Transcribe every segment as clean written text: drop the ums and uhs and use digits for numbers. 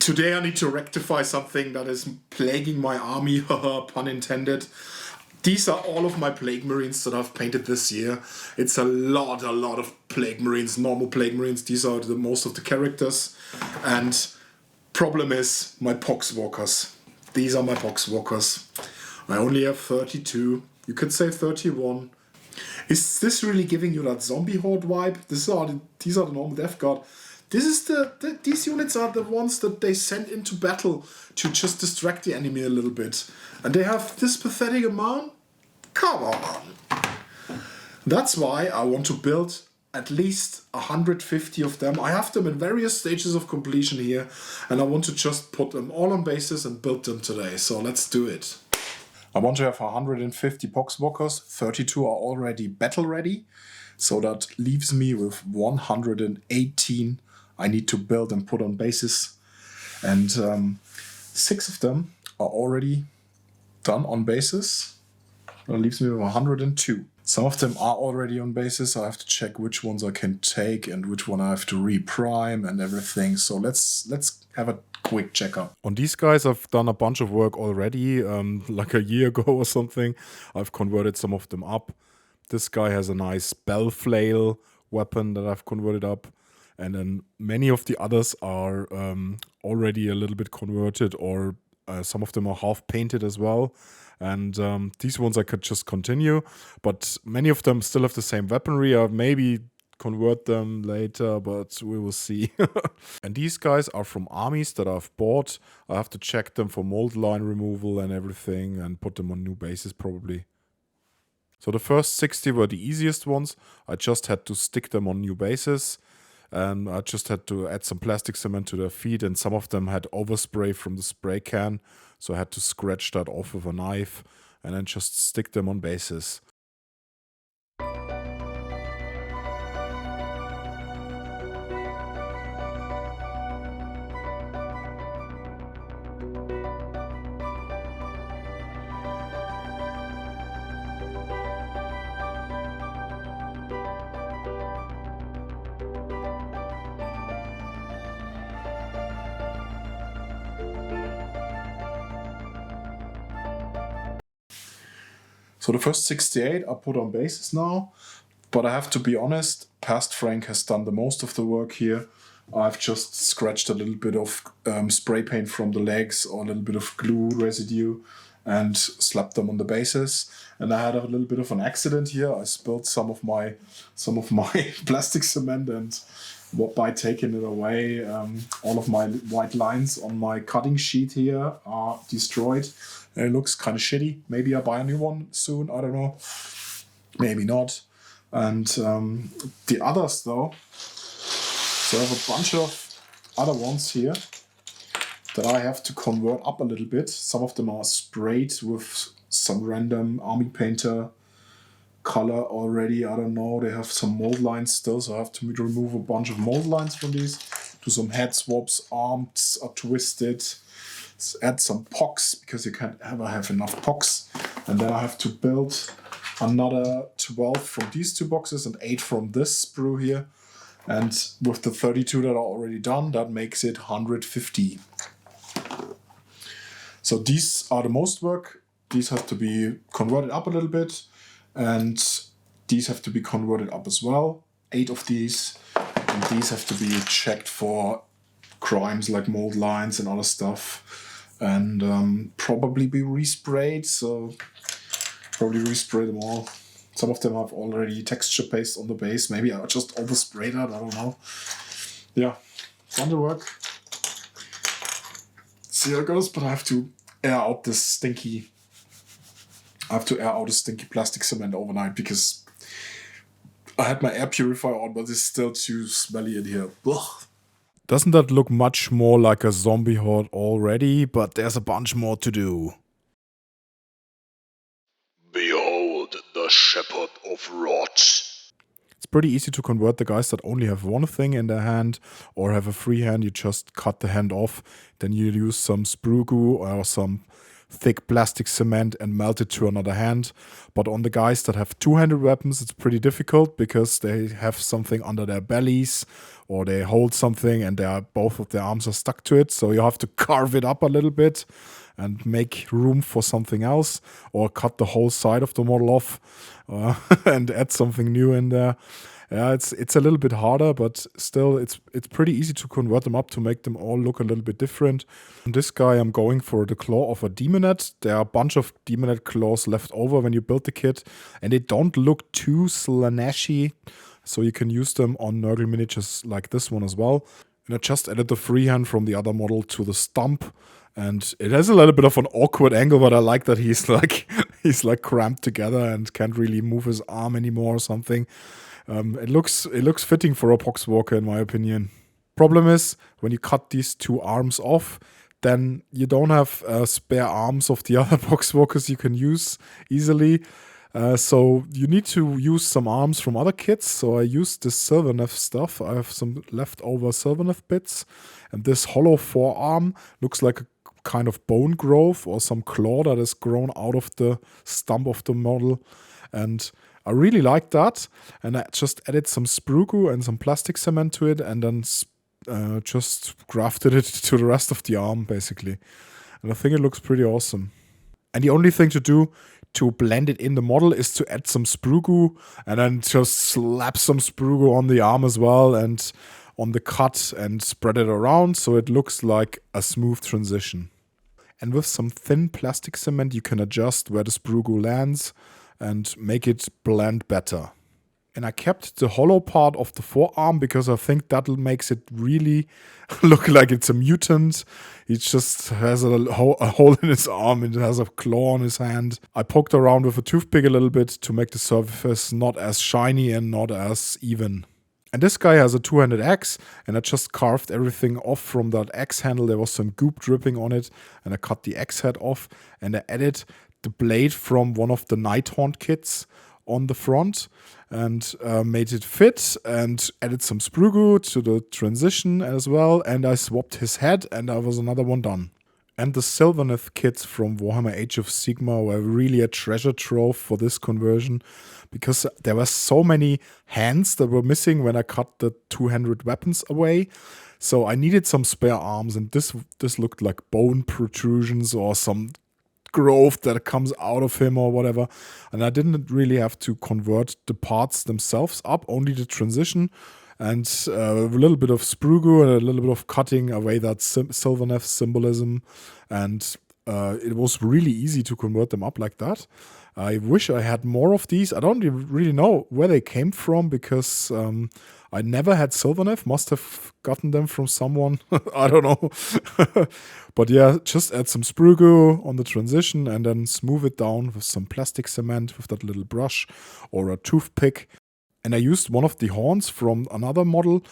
Today I need to rectify something that is plaguing my army, pun intended. These are all of my Plague Marines that I've painted this year. It's a lot of Plague Marines, normal Plague Marines. These are the most of the characters. And problem is my poxwalkers. These are my poxwalkers. I only have 32. You could say 31. Is this really giving you that zombie horde vibe? These are the normal death guard. This is these units are the ones that they send into battle to just distract the enemy a little bit. And they have this pathetic amount? Come on! That's why I want to build at least 150 of them. I have them in various stages of completion here, and I want to just put them all on bases and build them today. So let's do it. I want to have 150 poxwalkers. 32 are already battle ready. So that leaves me with 118 I need to build and put on bases. And 6 of them are already done on bases. That leaves me with 102. Some of them are already on bases. I have to check which ones I can take and which one I have to reprime and everything. So let's have a quick checkup. On these guys, I've done a bunch of work already, like a year ago or something. I've converted some of them up. This guy has a nice bell flail weapon that I've converted up. And then many of the others are already a little bit converted, or some of them are half painted as well. And these ones I could just continue. But many of them still have the same weaponry. I maybe convert them later, but we will see. And these guys are from armies that I've bought. I have to check them for mold line removal and everything and put them on new bases probably. So the first 60 were the easiest ones. I just had to stick them on new bases. And I just had to add some plastic cement to their feet, and some of them had overspray from the spray can. So I had to scratch that off with a knife and then just stick them on bases. So the first 68 are put on bases now, but I have to be honest, Past Frank has done the most of the work here. I've just scratched a little bit of spray paint from the legs or a little bit of glue residue and slapped them on the bases. And I had a little bit of an accident here. I spilled some of my plastic cement, and by taking it away, all of my white lines on my cutting sheet here are destroyed. And it looks kind of shitty. Maybe I buy a new one soon. I don't know. Maybe not. And the others, though. So I have a bunch of other ones here that I have to convert up a little bit. Some of them are sprayed with some random army painter color already. I don't know. They have some mold lines still. So I have to remove a bunch of mold lines from these. Do some head swaps. Arms are twisted. Add some pox, because you can't ever have enough pox. And then I have to build another 12 from these 2 boxes and 8 from this sprue here. And with the 32 that are already done, that makes it 150. So these are the most work. These have to be converted up a little bit. And these have to be converted up as well. 8 of these. And these have to be checked for crimes like mold lines and other stuff. And probably be resprayed, so probably respray them all. Some of them have already texture paste on the base. Maybe I'll just overspray that, I don't know. Yeah, done the work. See how it goes, but I have to air out this stinky... I have to air out the stinky plastic cement overnight, because I had my air purifier on, but it's still too smelly in here. Ugh. Doesn't that look much more like a zombie horde already? But there's a bunch more to do. Behold the shepherd of rot. It's pretty easy to convert the guys that only have one thing in their hand or have a free hand. You just cut the hand off. Then you use some sprue glue or some thick plastic cement and melt it to another hand. But on the guys that have two-handed weapons, it's pretty difficult because they have something under their bellies or they hold something and both of their arms are stuck to it. So you have to carve it up a little bit and make room for something else, or cut the whole side of the model off and add something new in there. Yeah, it's a little bit harder, but still it's pretty easy to convert them up to make them all look a little bit different. And this guy, I'm going for the claw of a demonette. There are a bunch of demonette claws left over when you build the kit, and they don't look too slanashy, so you can use them on Nurgle miniatures like this one as well. And I just added the freehand from the other model to the stump. And it has a little bit of an awkward angle, but I like that he's like cramped together and can't really move his arm anymore or something. It looks fitting for a poxwalker in my opinion. Problem is, when you cut these two arms off, then you don't have spare arms of the other poxwalkers you can use easily. So you need to use some arms from other kits. So I used this Sylvaneth stuff. I have some leftover Sylvaneth bits. And this hollow forearm looks like a kind of bone growth or some claw that has grown out of the stump of the model. And I really like that. And I just added some sprue glue and some plastic cement to it and then just grafted it to the rest of the arm, basically. And I think it looks pretty awesome. And the only thing to do to blend it in the model is to add some sprue glue and then just slap some sprue glue on the arm as well and on the cut and spread it around so it looks like a smooth transition. And with some thin plastic cement, you can adjust where the sprue glue lands and make it blend better. And I kept the hollow part of the forearm because I think that makes it really look like it's a mutant. He just has a hole in his arm and it has a claw on his hand. I poked around with a toothpick a little bit to make the surface not as shiny and not as even. And this guy has a two-handed axe, and I just carved everything off from that axe handle. There was some goop dripping on it, and I cut the axe head off, and I added the blade from one of the Nighthaunt kits on the front and made it fit and added some sprue glue to the transition as well, and I swapped his head and there was another one done. And the Sylvaneth kits from Warhammer Age of Sigmar were really a treasure trove for this conversion because there were so many hands that were missing when I cut the two-handed weapons away. So I needed some spare arms, and this looked like bone protrusions or some growth that comes out of him or whatever. And I didn't really have to convert the parts themselves up, only the transition and a little bit of sprue glue and a little bit of cutting away that Sylvaneth symbolism. And it was really easy to convert them up like that. I wish I had more of these. I don't really know where they came from because I never had Sylvaneth. Must have gotten them from someone. I don't know. But yeah, just add some sprue glue on the transition and then smooth it down with some plastic cement with that little brush or a toothpick. And I used one of the horns from another model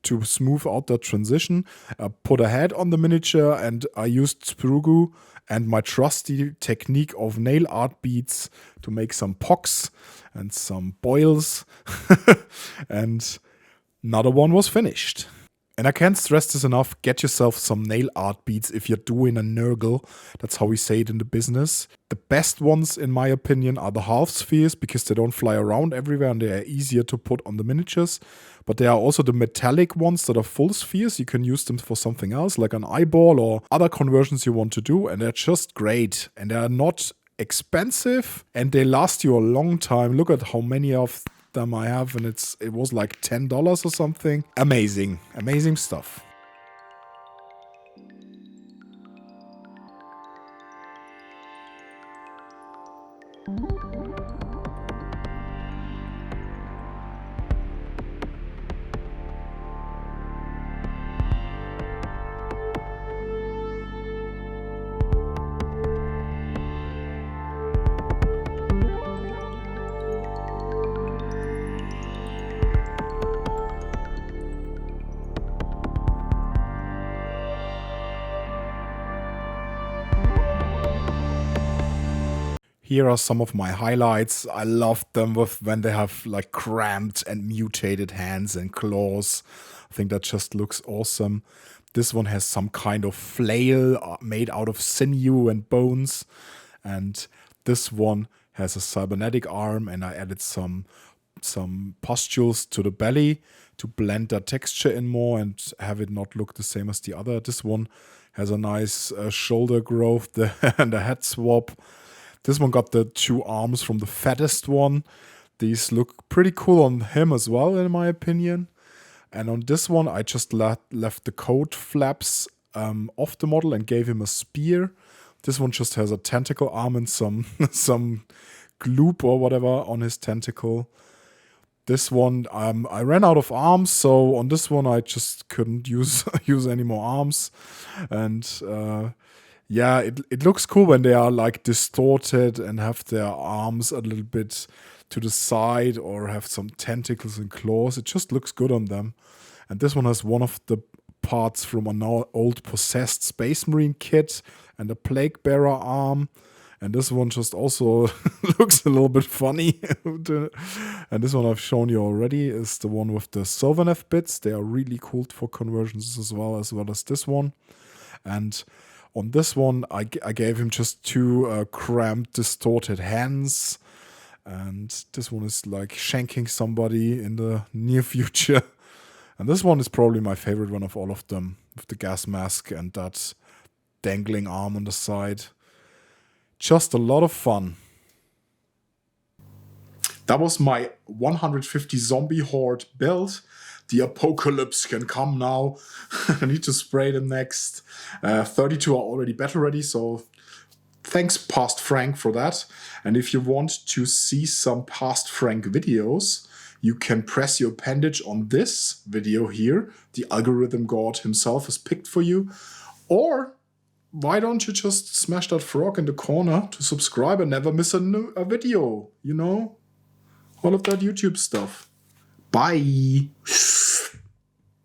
to smooth out that transition. I put a head on the miniature and I used sprue glue and my trusty technique of nail art beads to make some pocks and some boils. And another one was finished. And I can't stress this enough, get yourself some nail art beads if you're doing a Nurgle. That's how we say it in the business. The best ones, in my opinion, are the half spheres because they don't fly around everywhere and they are easier to put on the miniatures. But there are also the metallic ones that are full spheres. You can use them for something else, like an eyeball or other conversions you want to do. And they're just great. And they are not expensive and they last you a long time. Look at how many of them I have, and it was like $10 or something. Amazing stuff. Here are some of my highlights. I loved them when they have like cramped and mutated hands and claws. I think that just looks awesome. This one has some kind of flail made out of sinew and bones. And this one has a cybernetic arm, and I added some pustules to the belly to blend that texture in more and have it not look the same as the other. This one has a nice shoulder growth and a head swap. This one got the 2 arms from the fattest one. These look pretty cool on him as well, in my opinion. And on this one, I just left the coat flaps off the model and gave him a spear. This one just has a tentacle arm and some gloop or whatever on his tentacle. This one, I ran out of arms, so on this one I just couldn't use any more arms. And yeah, it looks cool when they are like distorted and have their arms a little bit to the side or have some tentacles and claws. It just looks good on them. And this one has one of the parts from an old possessed Space Marine kit and a Plague Bearer arm. And this one just also looks a little bit funny. And this one I've shown you already is the one with the Sylvaneth bits. They are really cool for conversions as well as this one. And on this one, I gave him just 2 cramped, distorted hands. And this one is like shanking somebody in the near future. And this one is probably my favorite one of all of them, with the gas mask and that dangling arm on the side. Just a lot of fun. That was my 150 zombie horde build. The apocalypse can come now. I need to spray them next. 32 are already battle ready, so thanks Past Frank for that. And if you want to see some Past Frank videos, you can press your appendage on this video here. The algorithm god himself is picked for you. Or why don't you just smash that frog in the corner to subscribe and never miss a video, you know? All of that YouTube stuff. Bye.